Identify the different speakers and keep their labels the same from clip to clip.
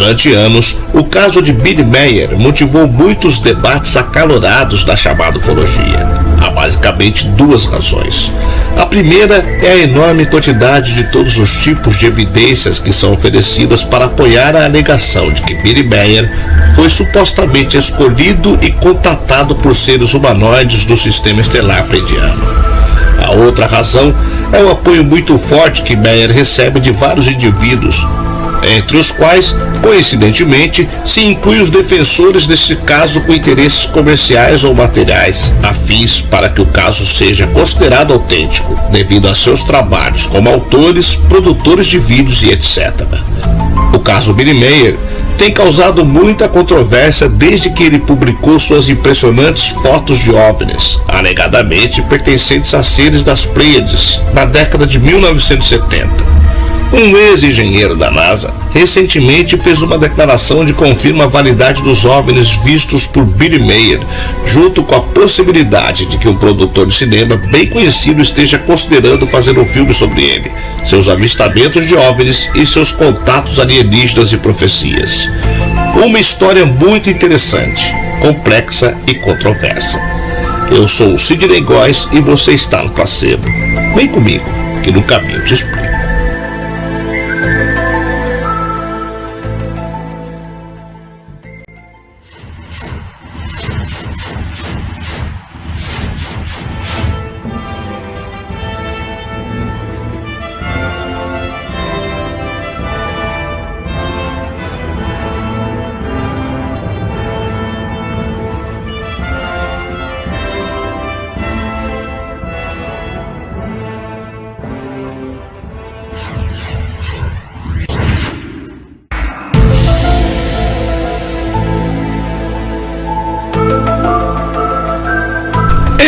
Speaker 1: Durante anos, o caso de Billy Meier motivou muitos debates acalorados da chamada ufologia. Há basicamente duas razões. A primeira é a enorme quantidade de todos os tipos de evidências que são oferecidas para apoiar a alegação de que Billy Meier foi supostamente escolhido e contatado por seres humanoides do sistema estelar pleiadiano. A outra razão é o apoio muito forte que Meier recebe de vários indivíduos, entre os quais, coincidentemente, se inclui os defensores desse caso com interesses comerciais ou materiais afins para que o caso seja considerado autêntico, devido a seus trabalhos como autores, produtores de vídeos e etc. O caso Billy Meier tem causado muita controvérsia desde que ele publicou suas impressionantes fotos de OVNIs, alegadamente pertencentes a seres das Pleiades, na década de 1970. Um ex-engenheiro da NASA recentemente fez uma declaração de confirma a validade dos OVNIs vistos por Billy Meier, junto com a possibilidade de que um produtor de cinema bem conhecido esteja considerando fazer um filme sobre ele, seus avistamentos de OVNIs e seus contatos alienígenas e profecias. Uma história muito interessante, complexa e controversa. Eu sou o Sidney Góes e você está no Placebo. Vem comigo, que no caminho eu te explico.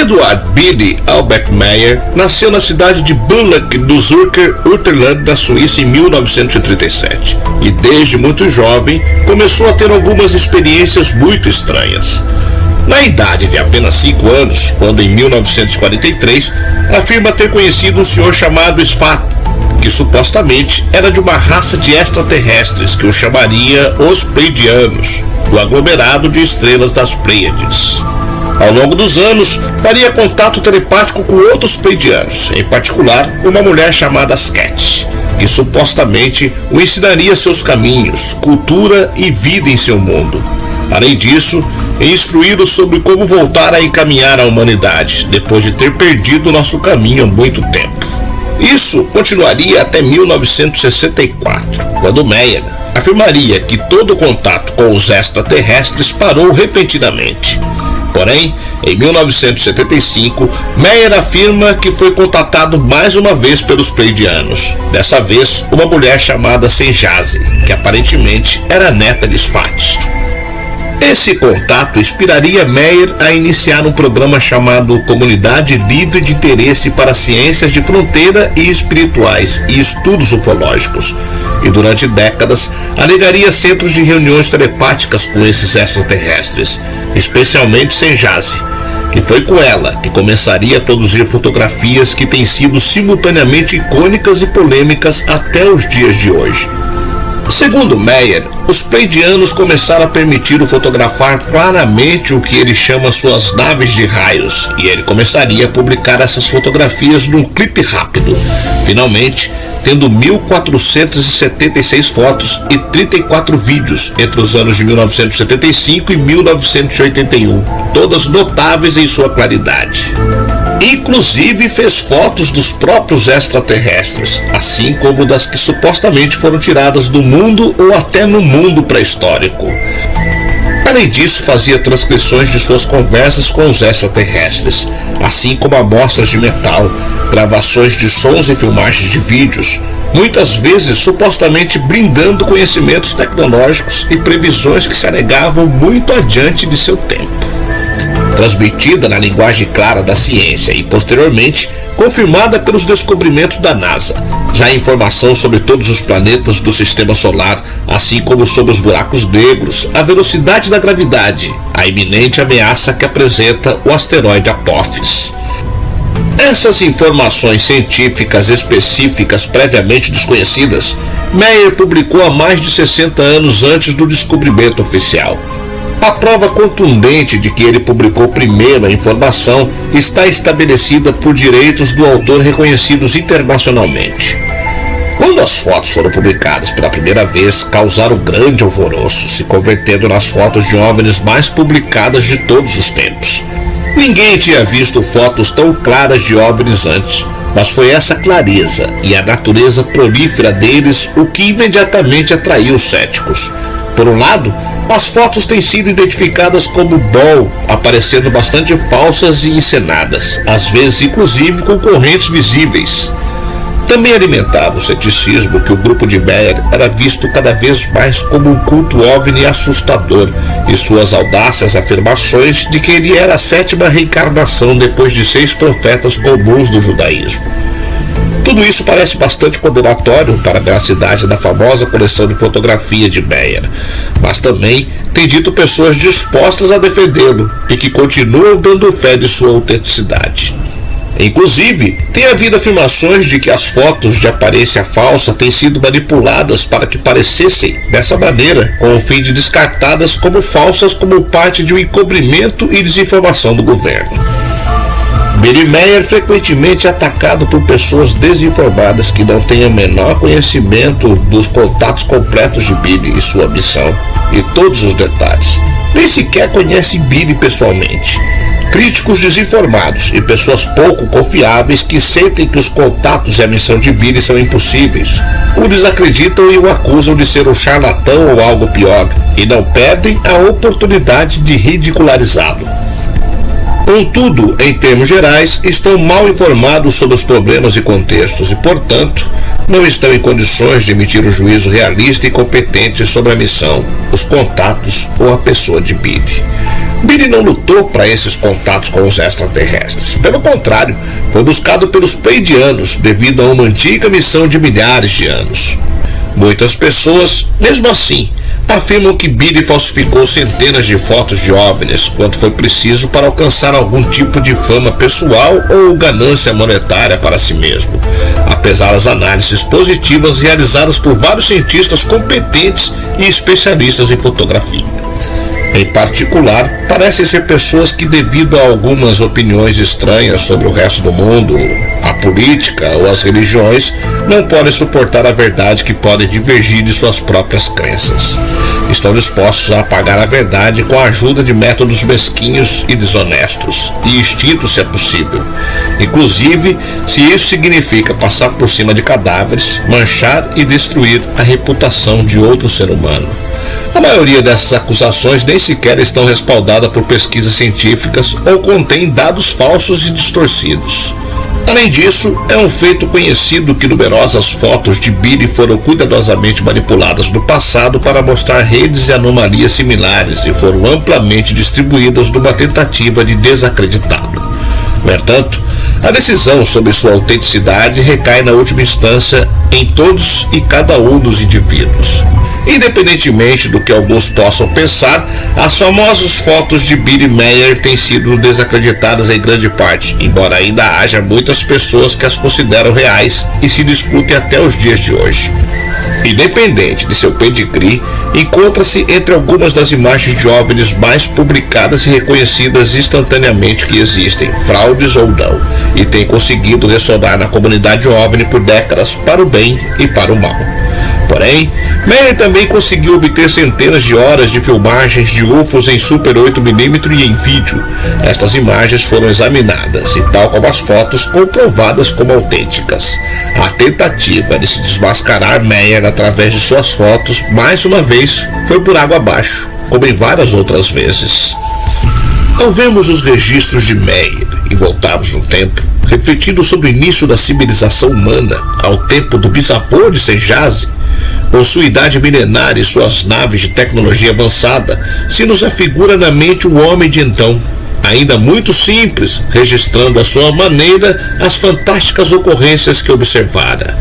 Speaker 1: Edward Billy Albert Meier nasceu na cidade de Bullock do Zürcher-Unterland, da Suíça, em 1937, e desde muito jovem começou a ter algumas experiências muito estranhas. Na idade de apenas 5 anos, quando em 1943 afirma ter conhecido um senhor chamado Sfat, que supostamente era de uma raça de extraterrestres que o chamaria os Pleiadianos, do aglomerado de estrelas das Pleiades. Ao longo dos anos, faria contato telepático com outros pleiadianos, em particular uma mulher chamada Sket, que supostamente o ensinaria seus caminhos, cultura e vida em seu mundo. Além disso, instruí-lo sobre como voltar a encaminhar a humanidade, depois de ter perdido nosso caminho há muito tempo. Isso continuaria até 1964, quando Meier afirmaria que todo contato com os extraterrestres parou repentinamente. Porém, em 1975, Meier afirma que foi contatado mais uma vez pelos pleiadianos, dessa vez uma mulher chamada Senjazi, que aparentemente era neta de Sfat. Esse contato inspiraria Meier a iniciar um programa chamado Comunidade Livre de Interesse para Ciências de Fronteira e Espirituais e Estudos Ufológicos, e durante décadas alegaria centros de reuniões telepáticas com esses extraterrestres, especialmente Senjazi, e foi com ela que começaria a produzir fotografias que têm sido simultaneamente icônicas e polêmicas até os dias de hoje. Segundo Meier, os pleiadianos começaram a permitir-o fotografar claramente o que ele chama suas naves de raios, e ele começaria a publicar essas fotografias num clipe rápido, finalmente tendo 1.476 fotos e 34 vídeos entre os anos de 1975 e 1981, todas notáveis em sua claridade. Inclusive fez fotos dos próprios extraterrestres, assim como das que supostamente foram tiradas do mundo ou até no mundo pré-histórico. Além disso, fazia transcrições de suas conversas com os extraterrestres, assim como amostras de metal, gravações de sons e filmagens de vídeos, muitas vezes supostamente brindando conhecimentos tecnológicos e previsões que se alegavam muito adiante de seu tempo. Transmitida na linguagem clara da ciência e, posteriormente, confirmada pelos descobrimentos da NASA, já a informação sobre todos os planetas do Sistema Solar, assim como sobre os buracos negros, a velocidade da gravidade, a iminente ameaça que apresenta o asteroide Apophis. Essas informações científicas específicas previamente desconhecidas, Meyer publicou há mais de 60 anos antes do descobrimento oficial. A prova contundente de que ele publicou primeiro a informação está estabelecida por direitos do autor reconhecidos internacionalmente. Quando as fotos foram publicadas pela primeira vez, causaram grande alvoroço, se convertendo nas fotos de OVNIs mais publicadas de todos os tempos. Ninguém tinha visto fotos tão claras de OVNIs antes, mas foi essa clareza e a natureza prolífera deles o que imediatamente atraiu os céticos. Por um lado, as fotos têm sido identificadas como BOL, aparecendo bastante falsas e encenadas, às vezes inclusive com correntes visíveis. Também alimentava o ceticismo que o grupo de Meyer era visto cada vez mais como um culto OVNI assustador e suas audácias afirmações de que ele era a 7ª reencarnação depois de 6 profetas comuns do judaísmo. Tudo isso parece bastante condenatório para a veracidade da famosa coleção de fotografia de Meyer, mas também tem dito pessoas dispostas a defendê-lo e que continuam dando fé de sua autenticidade. Inclusive, tem havido afirmações de que as fotos de aparência falsa têm sido manipuladas para que parecessem dessa maneira, com o fim de descartadas como falsas como parte de um encobrimento e desinformação do governo. Billy Meyer frequentemente é atacado por pessoas desinformadas que não têm o menor conhecimento dos contatos completos de Billy e sua missão, e todos os detalhes. Nem sequer conhecem Billy pessoalmente. Críticos desinformados e pessoas pouco confiáveis que sentem que os contatos e a missão de Billy são impossíveis, o desacreditam e o acusam de ser um charlatão ou algo pior, e não perdem a oportunidade de ridicularizá-lo. Contudo, em termos gerais, estão mal informados sobre os problemas e contextos e, portanto, não estão em condições de emitir um juízo realista e competente sobre a missão, os contatos ou a pessoa de Billy. Billy não lutou para esses contatos com os extraterrestres. Pelo contrário, foi buscado pelos pleiadianos devido a uma antiga missão de milhares de anos. Muitas pessoas, mesmo assim, afirmam que Billy falsificou centenas de fotos de OVNIs quando foi preciso para alcançar algum tipo de fama pessoal ou ganância monetária para si mesmo, apesar das análises positivas realizadas por vários cientistas competentes e especialistas em fotografia. Em particular, parecem ser pessoas que, devido a algumas opiniões estranhas sobre o resto do mundo, a política ou as religiões, não podem suportar a verdade que pode divergir de suas próprias crenças. Estão dispostos a apagar a verdade com a ajuda de métodos mesquinhos e desonestos, e instintos se é possível. Inclusive, se isso significa passar por cima de cadáveres, manchar e destruir a reputação de outro ser humano. A maioria dessas acusações nem sequer estão respaldadas por pesquisas científicas ou contêm dados falsos e distorcidos. Além disso, é um feito conhecido que numerosas fotos de Billy foram cuidadosamente manipuladas no passado para mostrar redes e anomalias similares e foram amplamente distribuídas numa tentativa de desacreditá-lo. No entanto, a decisão sobre sua autenticidade recai na última instância em todos e cada um dos indivíduos. Independentemente do que alguns possam pensar, as famosas fotos de Billy Meyer têm sido desacreditadas em grande parte, embora ainda haja muitas pessoas que as consideram reais e se discutem até os dias de hoje. Independente de seu pedigree, encontra-se entre algumas das imagens de OVNIs mais publicadas e reconhecidas instantaneamente que existem, fraudes ou não, e tem conseguido ressonar na comunidade OVNI por décadas para o bem e para o mal. Porém, Meyer também conseguiu obter centenas de horas de filmagens de UFOs em Super 8mm e em vídeo. Estas imagens foram examinadas e, tal como as fotos, comprovadas como autênticas. A tentativa de se desmascarar Meyer através de suas fotos, mais uma vez, foi por água abaixo, como em várias outras vezes. Ao vermos os registros de Meyer e voltarmos no tempo, refletindo sobre o início da civilização humana, ao tempo do bisavô de Senjazi, com sua idade milenar e suas naves de tecnologia avançada, se nos afigura na mente o homem de então, ainda muito simples, registrando à sua maneira as fantásticas ocorrências que observara.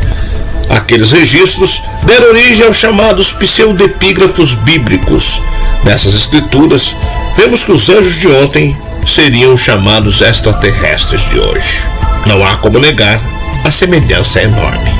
Speaker 1: Aqueles registros deram origem aos chamados pseudepígrafos bíblicos. Nessas escrituras, vemos que os anjos de ontem seriam os chamados extraterrestres de hoje. Não há como negar, a semelhança é enorme.